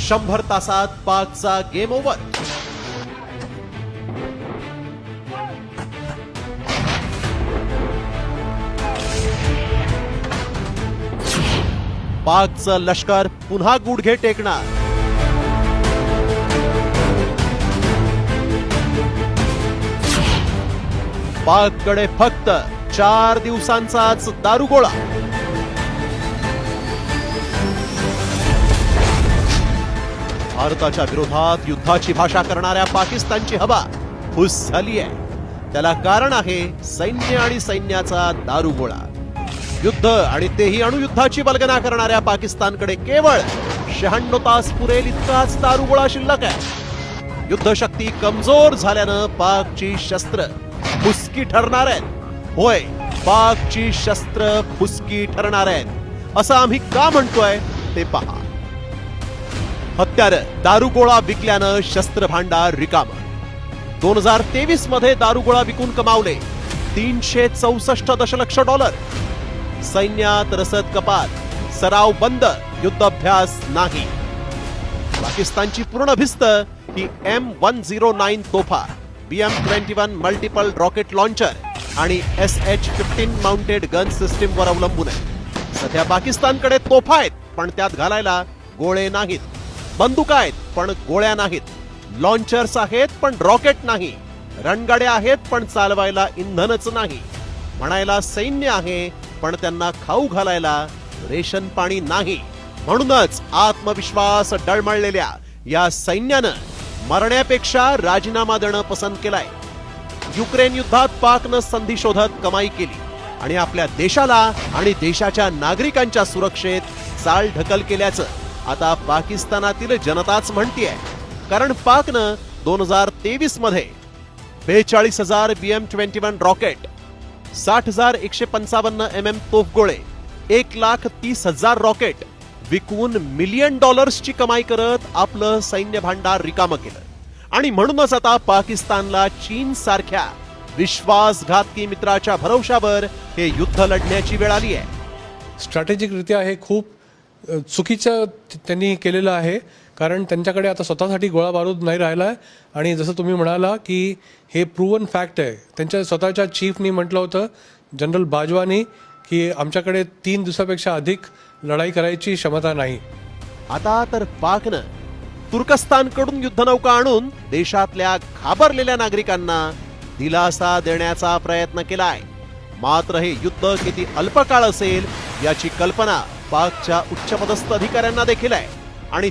100 तासात पाकचा game over. पाकचं लष्कर पुन्हा गुडघे टेकणार. पाककडे फक्त 4 दिवसांचाच दारुगोळा. भारताच्या विरोधात युद्धाची भाषा करणाऱ्या पाकिस्तानची हवा खुश झाली आहे. त्याला कारण आहे सैन्य आणि सैन्याचा दारुगोळा. युद्ध आणि तेही अणुयुद्धाची वल्गना करणाऱ्या पाकिस्तानकडे केवळ 96 तास पुरेल इतकाच दारुगोळा शिल्लक आहे. युद्धशक्ती कमजोर झाल्यानं पाकची शस्त्र फुसकी ठरणार आहेत. होय, पाकची शस्त्र फुसकी ठरणार आहेत. असं आम्ही का म्हणतोय ते पहा. हत्यारं दारुगोळा विकल्यानं शस्त्र भांडार रिकामं. 2023 मध्ये दारुगोळा विकून कमावले $364 दशलक्ष. सैन्यात रसद कपात, सराव बंद, युद्धाभ्यास नाही. पाकिस्तानची पूर्ण भिस्त ही M109 तोफा, BM-21 मल्टिपल रॉकेट लॉन्चर आणि SH-15 माउंटेड गन सिस्टीम वर अवलंबून आहे. सध्या पाकिस्तानकडे तोफा आहेत पण त्यात घालायला गोळे नाहीत. बंदुका आहेत पण गोळ्या नाहीत. लॉन्चर्स आहेत पण रॉकेट नाही. रणगाड्या आहेत पण चालवायला इंधनच नाही. म्हणायला सैन्य आहे पण त्यांना खाऊ घालायला रेशन पाणी नाही. म्हणूनच आत्मविश्वास डळमळलेल्या या सैन्यानं मरण्यापेक्षा राजीनामा देणं पसंत केलाय. युक्रेन युद्धात पाकनं संधी शोधत कमाई केली आणि आपल्या देशाला आणि देशाच्या नागरिकांच्या सुरक्षेत चाल ढकल केल्याचं आता पाकिस्तानातील जनताच म्हणतीये. कारण पाकनं 2023 मध्ये 42,000 BM-21 रॉकेट, 60,155 MM तोफगोळे, 1,30,000 रॉकेट विकून $1,000,000 ची कमाई करत आपलं सैन्य भांडार रिकामं केलं. आणि म्हणूनच आता पाकिस्तानला चीन सारख्या विश्वासघातकी मित्राच्या भरवशावर हे युद्ध लढण्याची वेळ आली आहे. स्ट्रॅटेजिक रित्या हे खूप चुकीचं त्यांनी केलेलं आहे. कारण त्यांच्याकडे आता स्वतःसाठी गोळा बारूद नाही राहिला आहे. आणि जसं तुम्ही म्हणाला की हे प्रूव्हन फॅक्ट आहे. त्यांच्या स्वतःच्या चीफनी म्हटलं होतं, जनरल बाजवानी, की आमच्याकडे 3 दिवसापेक्षा अधिक लढाई करायची क्षमता नाही. आता तर पाकनं तुर्कस्तानकडून युद्धनौका आणून देशातल्या घाबरलेल्या नागरिकांना दिलासा देण्याचा प्रयत्न केलाय. मात्र हे युद्ध किती अल्पकाळ असेल याची कल्पना पाकच्या उच्चपदस्थ अधिकाऱ्यांना देखील आहे. आणि